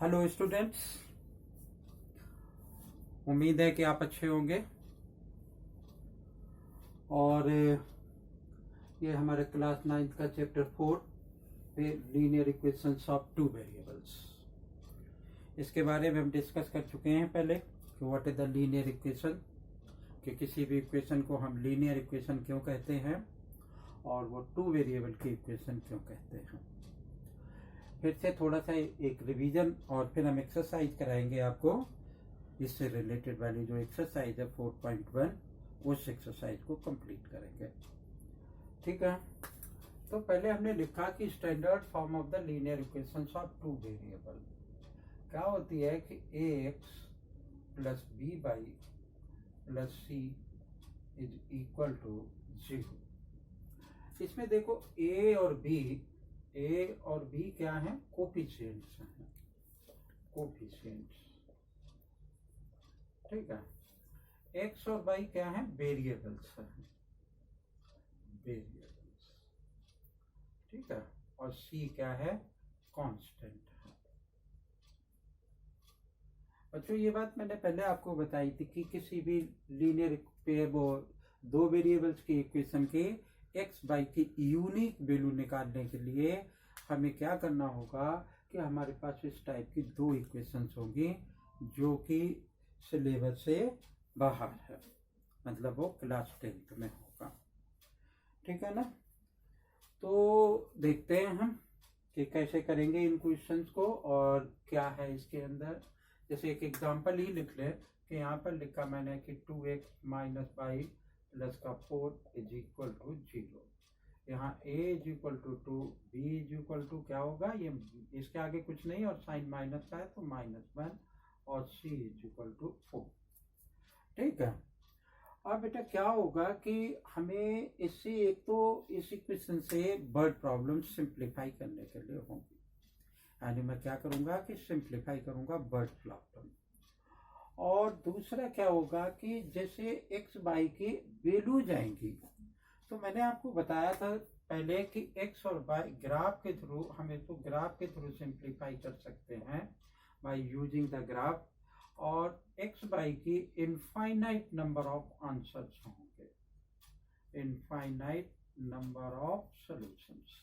Hello students, उम्मीद है कि आप अच्छे होंगे। और ये हमारे क्लास 9th का चैप्टर 4 पे linear equations of two variables, इसके बारे में हम डिस्कस कर चुके हैं पहले कि what is the linear equation, कि किसी भी इक्वेशन को हम लीनियर इक्वेशन क्यों कहते हैं और वो टू वेरिएबल की इक्वेशन क्यों कहते हैं। फिर से थोड़ा सा एक रिवीजन और फिर हम एक्सरसाइज कराएंगे आपको, इससे रिलेटेड वाली जो एक्सरसाइज है 4.1 उस एक्सरसाइज को कंप्लीट करेंगे। ठीक है, तो पहले हमने लिखा कि standard form of the linear equations of two variable क्या होती है कि ax plus B by plus C is equal to 0। इसमें देखो a और b क्या है, कोफिशिएंट्स हैं, कोफिशिएंट्स। ठीक है, x और y क्या है, वेरिएबल्स हैं, वेरिएबल्स। ठीक है, और c क्या है, कांस्टेंट है। बच्चों ये बात मैंने पहले आपको बताई थी कि किसी भी लीनियर पे वो दो वेरिएबल्स की इक्वेशन के x y की यूनिक वैल्यू निकालने के लिए हमें क्या करना होगा कि हमारे पास इस टाइप की दो इक्वेशंस होंगी जो कि सिलेबस से बाहर है, मतलब वो क्लास 10th में होगा। ठीक है ना, तो देखते हैं हम कि कैसे करेंगे इन क्वेश्चंस को और क्या है इसके अंदर। जैसे एक एग्जांपल ही लिख ले कि यहाँ पर लिखा मैंने कि 2x माइनस बाई प्लस का 4 इज इक्वल टू 0। यहाँ a is equal to 2, b is equal to क्या होगा, ये इसके आगे कुछ नहीं और साइन माइनस का है तो -1 और c इज इक्वल टू 4। ठीक है, अब बेटा क्या होगा कि हमें इससे एक तो इस इक्वेशन से वर्ड प्रॉब्लम सिंप्लीफाई करने के लिए होंगी, यानी मैं क्या करूंगा कि सिंप्लीफाई करूंगा वर्ड प्रॉब्लम। और दूसरा क्या होगा कि जैसे एक्स वाई की वैल्यू जाएंगी, तो मैंने आपको बताया था पहले कि एक्स और वाई ग्राफ के थ्रू, हमें तो ग्राफ के थ्रू सिंप्लीफाई कर सकते हैं बाय यूजिंग द ग्राफ, और एक्स वाई की इनफाइनाइट नंबर ऑफ आंसर्स होंगे, इनफाइनाइट नंबर ऑफ सॉल्यूशंस।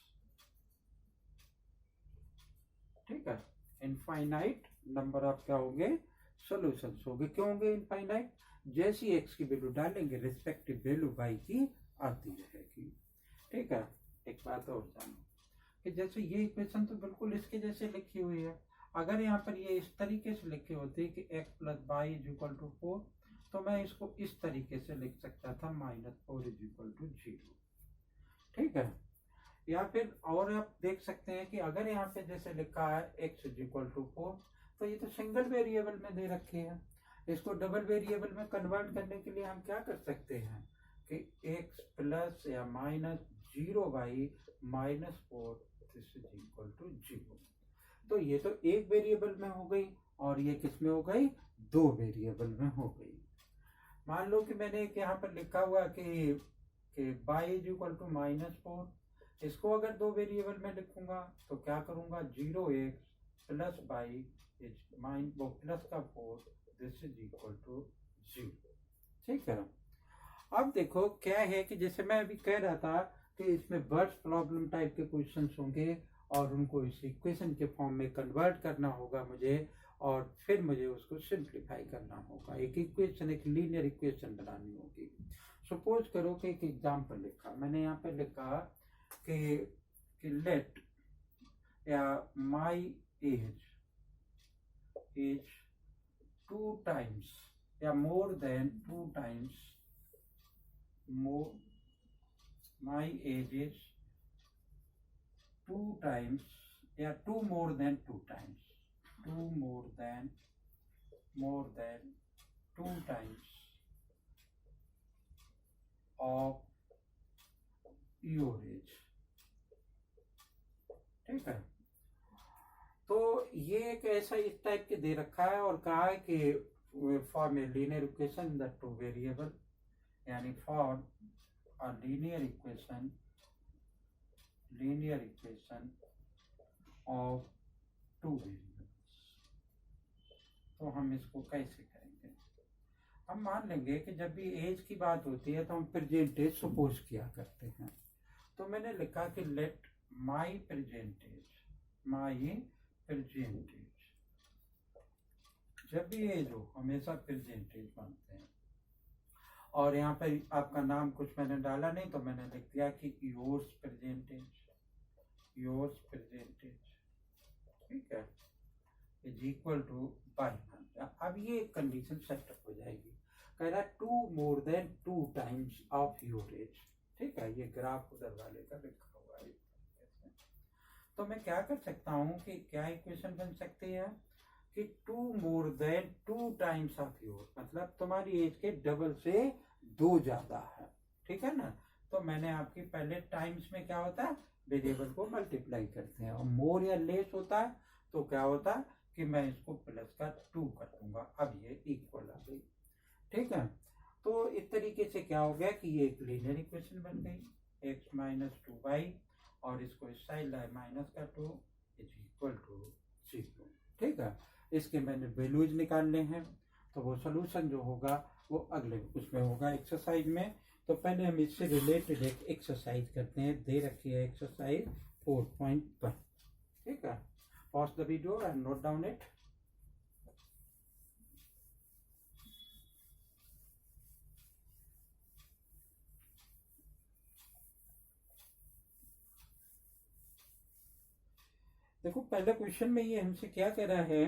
ठीक है, इनफाइनाइट नंबर ऑफ क्या होंगे, सॉल्यूशंस होंगे। क्यों होंगे इनफाइनाइट, जैसी एक्स की वैल्यू डालेंगे रिस्पेक्टिव वैल्यू वाई की आती रहेगी। ठीक है, एक बात और जानो कि जैसे ये इक्वेशन तो बिल्कुल इसके जैसे लिखी हुई है, अगर यहाँ पर ये इस तरीके से लिखी होती कि x plus Y is equal to 4, तो मैं इसको इस तरीके से लिख सकता था -4 इज इक्वल टू 0। ठीक है, या फिर और आप देख सकते हैं कि अगर यहाँ पे जैसे लिखा है x इज इक्वल टू 4, तो ये तो सिंगल वेरिएबल में दे रखे हैं, इसको डबल वेरिएबल में कन्वर्ट करने के लिए हम क्या कर सकते हैं कि x प्लस या -0/-4 दिस इज इक्वल टू 0। तो ये तो एक वेरिएबल में हो गई और ये किस में हो गई, दो वेरिएबल में हो गई। मान लो कि मैंने एक यहाँ पर लिखा हुआ कि y इज इक्वल टू -4, इसको अगर दो वेरिएबल में लिखूंगा तो क्या करूंगा, 0x प्लस बाई वो प्लस का 4 दिस इज इक्वल टू 0। ठीक है, अब देखो क्या है कि जैसे मैं अभी कह रहा था कि इसमें वर्ड्स प्रॉब्लम टाइप के क्वेश्चंस होंगे और उनको इस इक्वेशन के फॉर्म में कन्वर्ट करना होगा मुझे, और फिर मुझे उसको सिंप्लीफाई करना होगा, एक इक्वेशन, एक लीनियर इक्वेशन बनानी होगी। सपोज करो कि एक एग्जाम्पल लिखा मैंने, यहाँ पे लिखा कि लेट या माई एज इज 2 टाइम्स या more than 2 times, my age is 2 times या 2 more than 2 times, 2 more than 2 times of your age। ठीक है, तो ये एक ऐसा इस टाइप के दे रखा है और कहा है कि for a linear equation the two variable, यानी for a linear equation of two variables। तो हम इसको कैसे करेंगे? हम मान लेंगे कि जब भी एज की बात होती है तो हम प्रेजेंट एज सपोज किया करते हैं। तो मैंने लिखा कि लेट माई प्रेजेंट एज, जब भी एज हो हमेशा प्रेजेंट एज मानते हैं। और यहाँ पे आपका नाम कुछ मैंने डाला नहीं, तो मैंने लिख दिया कि योर्स प्रेजेंट एज, ठीक है, is equal two by month. अब ये कंडीशन सेटअप हो जाएगी। कह रहा है 2 more than 2 times of your age, ठीक है। ये ग्राफ उधर वाले का लिखा हुआ है। तो मैं क्या कर सकता हूँ कि क्या इक्वेशन बन सकती है कि 2 more than 2 times of your, मतलब तुम्हारी एज के डबल से 2 ज्यादा है, ठीक है ना। तो मैंने आपकी पहले टाइम्स में क्या होता है, वेरिएबल को मल्टीप्लाई करते हैं, और मोर या लेस होता है तो क्या होता है कि मैं इसको प्लस का 2 कर दूंगा। अब ये इक्वल आ गई, ठीक है। तो इस तरीके से क्या हो गया कि ये एक लीनियर इक्वेशन बन गई, x माइनस 2y, और इसको इस साइड लाए माइनस का 2 इज इक्वल टू 0, ठीक है। इसके मैंने वैल्यूज निकालने हैं, तो वो सोल्यूशन जो होगा वो अगले उसमें होगा एक्सरसाइज में। तो पहले हम इससे रिलेटेड एक एक्सरसाइज करते हैं। दे रखी है एक्सरसाइज 4.1, ठीक है। Pause the video and note down it. देखो पहले क्वेश्चन में ये हमसे क्या कह रहा है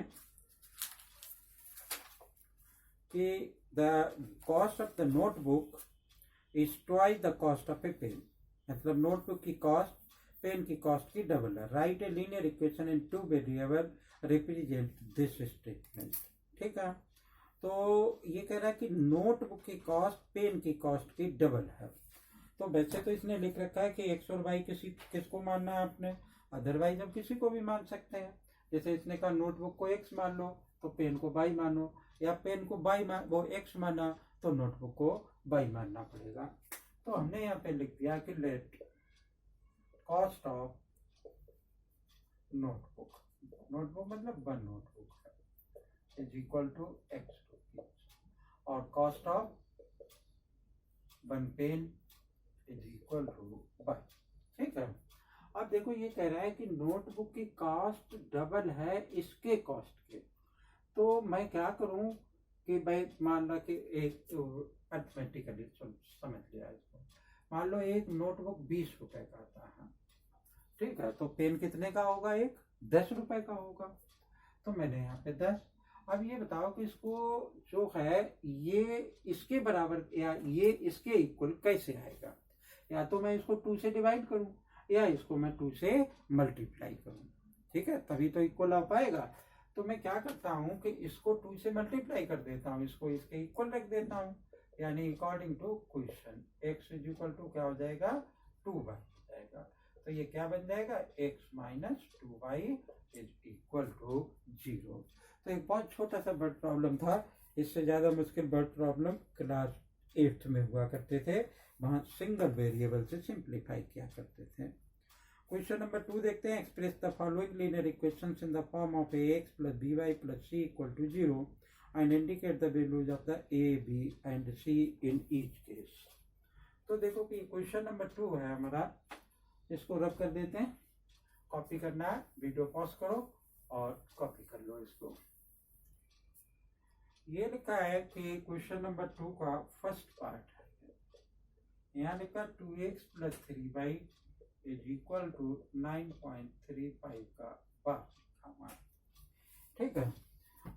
कि the cost of the notebook is twice the cost of a pen, मतलब नोटबुक की कॉस्ट पेन की कॉस्ट की डबल है। Write a linear equation in 2 variable represent this statement, ठीक है। तो ये कह रहा है कि नोटबुक की कॉस्ट पेन की कॉस्ट की डबल है। तो वैसे तो इसने लिख रखा है कि एक्स और वाई किसको मानना है आपने, अदरवाइज हम किसी को भी मान सकते हैं। जैसे इसने कहा नोटबुक को एक्स मान लो तो पेन को वाई मानो, या पेन को वो एक्स माना तो नोटबुक को वाई मानना पड़ेगा। तो हमने यहाँ पे लिख दिया कि लेट कॉस्ट ऑफ नोटबुक मतलब 1 नोटबुक है, is equal to x rupees, और cost of 1 pen is equal to y, ठीक है। अब देखो ये कह रहा है कि नोटबुक की कॉस्ट डबल है इसके कॉस्ट के। तो मैं क्या करूं कि भाई मान लो कि एक अर्थमेटिकली समझ लिया इसको, मान लो एक नोटबुक 20 रुपए का आता है, ठीक है। तो पेन कितने का होगा, एक 10 रुपए का होगा। तो मैंने यहाँ पे 10। अब ये बताओ कि इसको जो है ये इसके बराबर या ये इसके इक्वल कैसे आएगा। या तो मैं इसको 2 से डिवाइड करूं, या इसको मैं 2 से मल्टीप्लाई करूं, ठीक है, तभी तो इक्वल आ पाएगा। तो मैं क्या करता हूं कि इसको 2 से मल्टीप्लाई कर देता हूं, इसको इसके इक्वल रख देता हूं, यानी according to question x is equal to क्या हो जाएगा, 2y हो जाएगा। तो ये क्या बन जाएगा, x minus 2y is equal to 0। तो एक बहुत छोटा सा वर्ड प्रॉब्लम था, इससे ज्यादा मुश्किल वर्ड प्रॉब्लम क्लास 8th में हुआ करते थे, वहां सिंगल वेरिएबल से सिंप्लीफाई किया करते थे। क्वेश्चन नंबर 2 देखते हैं। Express the following linear equations in the form of ax plus by plus c equal to 0 and indicate the values of the a, b and c in each case. तो देखो कि question number 2 है हमारा, इसको रब कर देते हैं। कॉपी करना है, वीडियो पॉज करो और कॉपी कर लो इसको। ये लिखा है कि क्वेश्चन नंबर 2 का फर्स्ट पार्ट है, यहाँ लिखा 2x plus 3y is equal to 9.35 का बार, ठीक है।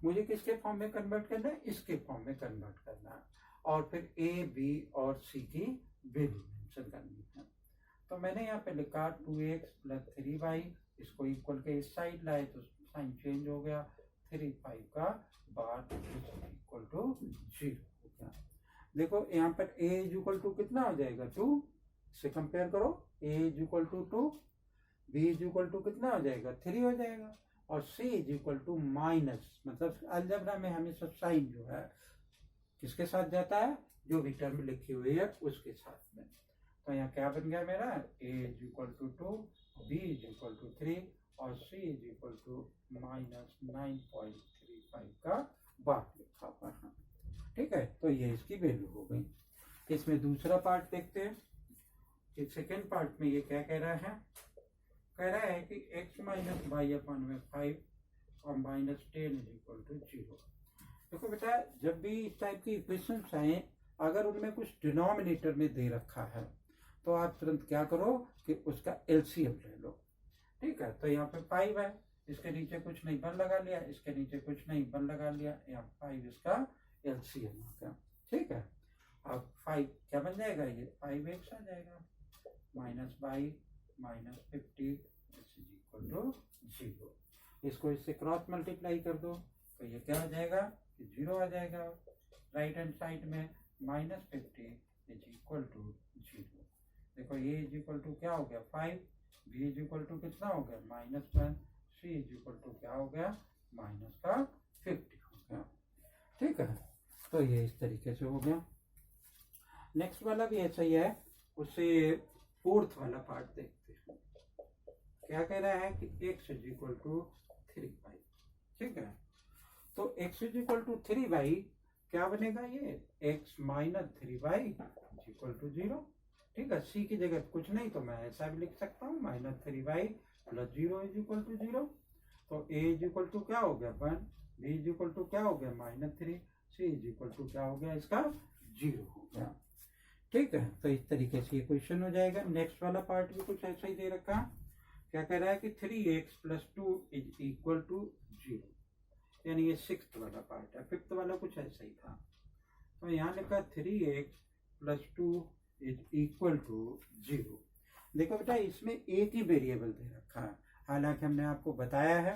मुझे किसके फॉर्म में कन्वर्ट करना है, इसके फॉर्म में कन्वर्ट करना है, और फिर a, b और c की वैल्यू मेंशन करनी है। तो मैंने यहाँ पे लिखा 2x प्लस 3y, इसको इक्वल के इस साइड लाए तो साइन चेंज हो गया, 3.5 का बार इक्वल टू 0 हो गया। देखो यहाँ पर a इज इक्वल टू कितना हो जाएगा, 2 से कंपेयर करो, a is equal to 2, b is equal to कितना हो जाएगा, 3 हो जाएगा, और c is equal to minus, मतलब अलजेब्रा में हमेशा साइन जो है किसके साथ जाता है, जो भी टर्म लिखी हुई है उसके साथ में। तो यहाँ क्या बन गया मेरा, a is equal to 2, b is equal to 3 और c is equal to minus 9.35 का बार लिखा हुआ है। ठीक है, तो ये इसकी वैल्यू हो गई। इसमें दूसरा पार्ट देखते हैं कि सेकेंड पार्ट में ये क्या कह रहा है। कह रहा है कि x माइनस वाई अपन में 5 और -10 इज इक्वल टू 0। देखो बेटा, जब भी इस टाइप की इक्वेशंस आए, अगर उनमें कुछ डिनोमिनेटर में दे रखा है तो आप तुरंत क्या करो कि उसका एलसीएम ले लो। ठीक है, तो यहाँ पे 5 है, इसके नीचे कुछ नहीं 1 लगा लिया, इसके नीचे कुछ नहीं 1 लगा लिया, यहाँ 5 इसका एलसीएम आ गया। ठीक है, अब 5 क्या बन जाएगा, ये 5x आ जाएगा, -y -50 इज इक्वल टू 0। इसको इससे क्रॉस मल्टीप्लाई कर दो तो ये क्या हो जाएगा, 0 आ जाएगा। राइट हैंड साइड में -50 इज इक्वल टू 0। देखो ये इज इक्वल टू क्या हो गया 5, b इज इक्वल टू कितना हो गया -1, c इज इक्वल टू क्या हो गया -50 हो गया। ठीक है, तो ये इस तरीके से हो गया। नेक्स्ट वाला भी ऐसा ही है, उससे फोर्थ वाला पार्ट देखते हैं। क्या कह रहा है कि x is equal to 3y। ठीक है, तो x is equal to 3y क्या बनेगा, ये x minus 3y is equal to 0। ठीक है, c की जगह कुछ नहीं तो मैं ऐसा भी लिख सकता हूँ -3y plus 0 is equal to 0। तो a इज इक्वल टू क्या हो गया 1, b इज इक्वल टू क्या हो गया -3, c इज इक्वल टू क्या हो गया इसका 0 हो गया। ठीक है, तो इस तरीके से ये क्वेश्चन हो जाएगा। नेक्स्ट वाला पार्ट भी कुछ ऐसा ही दे रखा। क्या कह रहा है कि 3x plus 2 is equal to 0, यानी ये 6th वाला पार्ट है। 5th वाला कुछ ऐसा ही था, तो यहाँ लिखा 3x plus 2 is equal to 0। देखो बेटा, इसमें एक ही वेरिएबल दे रखा है, हालांकि हमने आपको बताया है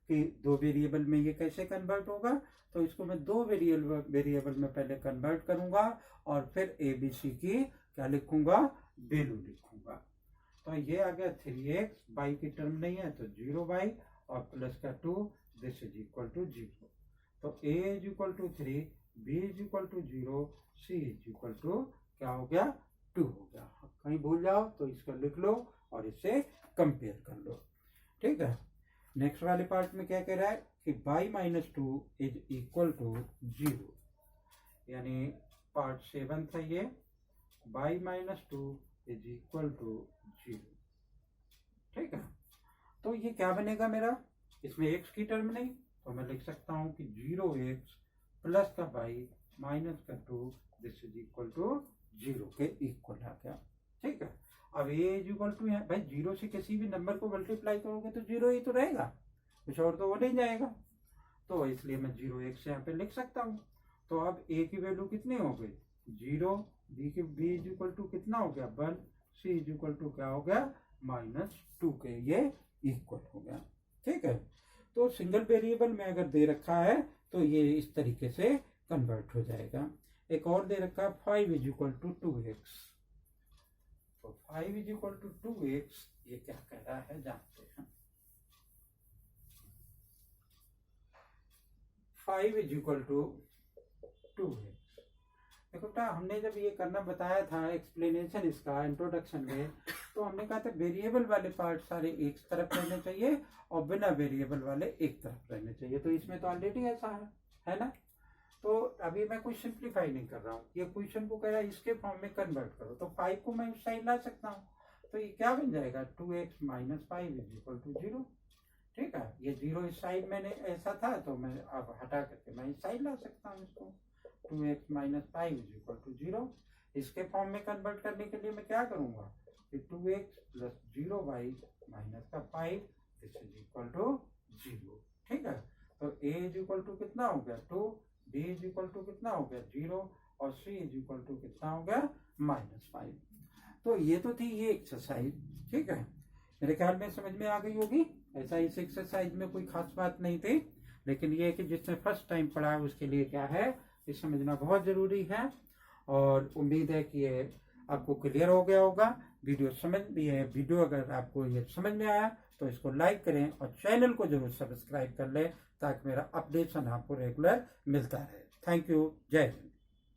कि 2 वेरिएबल में ये कैसे कन्वर्ट होगा। तो इसको मैं 2 वेरिएबल में पहले कन्वर्ट करूंगा और फिर ABC की क्या लिखूंगा, वैल्यू लिखूंगा। तो ये आ गया 3x, y की टर्म नहीं है तो 0y और प्लस का 2, दिस इज इक्वल टू 0। तो a is equal to 3, b is equal to 0, c is equal to क्या हो गया 2 हो गया। कहीं भूल जाओ तो इसको लिख लो और इससे कंपेयर कर लो। ठीक है, नेक्स्ट वाले पार्ट में क्या कह रहा है कि y minus 2 is equal to 0, यानी पार्ट 7 था ये, y minus 2 is equal to 0। ठीक है, तो ये क्या बनेगा मेरा, इसमें x की टर्म नहीं तो मैं लिख सकता हूँ कि 0x प्लस का y माइनस का 2 दिस इज इक्वल टू 0 के इक्वल आ गया। ठीक है, अब a इज इक्वल टू है भाई, 0 से किसी भी नंबर को मल्टीप्लाई करोगे तो 0 ही तो रहेगा, कुछ और तो वो नहीं जाएगा। तो इसलिए मैं 0x यहाँ पे लिख सकता हूँ। तो अब a की वैल्यू कितनी हो गई 0, b इज इक्वल टू कितना हो गया 1, c इज इक्वल टू क्या हो गया -2 के ये इक्वल हो गया। ठीक है, तो सिंगल वेरिएबल में अगर दे रखा है तो ये इस तरीके से कन्वर्ट हो जाएगा। एक और दे रखा है 5 इज इक्वल टू 2x। तो 5 इज इक्वल टू 2x ये क्या कह रहा है जानते हैं। 5 इज इक्वल टू 2x। देखो बेटा, हमने जब ये करना बताया था एक्सप्लेनेशन इसका इंट्रोडक्शन में, तो हमने कहा था वेरिएबल वाले पार्ट सारे एक तरफ रहने चाहिए और बिना वेरिएबल वाले एक तरफ रहने चाहिए। तो इसमें तो ऑलरेडी ऐसा है ना। तो अभी मैं कुछ सिंप्लीफाई नहीं कर रहा हूँ, ये क्वेश्चन को कह रहा है इसके फॉर्म में कन्वर्ट करो। तो 5 को मैं उस साइड ला सकता हूँ, तो ये क्या बन जाएगा 2x minus 5 is equal to 0। ठीक है, ये 0 इस साइड मैंने ऐसा था तो मैं अब हटा करके मैं इस साइड ला सकता हूँ इसको। 2x minus 5 is equal to 0। इसके फॉर्म में कन्वर्ट करने के लिए मैं क्या करूंगा कि 2x प्लस 0y माइनस का 5 दिस इज इक्वल टू 0। ठीक है, तो a इज इक्वल टू कितना हो गया 2, b इज इक्वल टू कितना हो गया 0 और c इज इक्वल टू कितना हो गया -5। तो ये तो थी ये एक्सरसाइज। ठीक है, मेरे ख्याल में समझ में आ गई होगी। ऐसा इस एक्सरसाइज में कोई खास बात नहीं थी, लेकिन ये है कि जिसने फर्स्ट टाइम पढ़ा है उसके लिए क्या है ये समझना बहुत जरूरी है। और उम्मीद है कि ये आपको क्लियर हो गया होगा। वीडियो अगर आपको ये समझ में आया तो इसको लाइक करें और चैनल को जरूर सब्सक्राइब कर लें ताकि मेरा अपडेशन आपको रेगुलर मिलता रहे। थैंक यू, जय हिंद।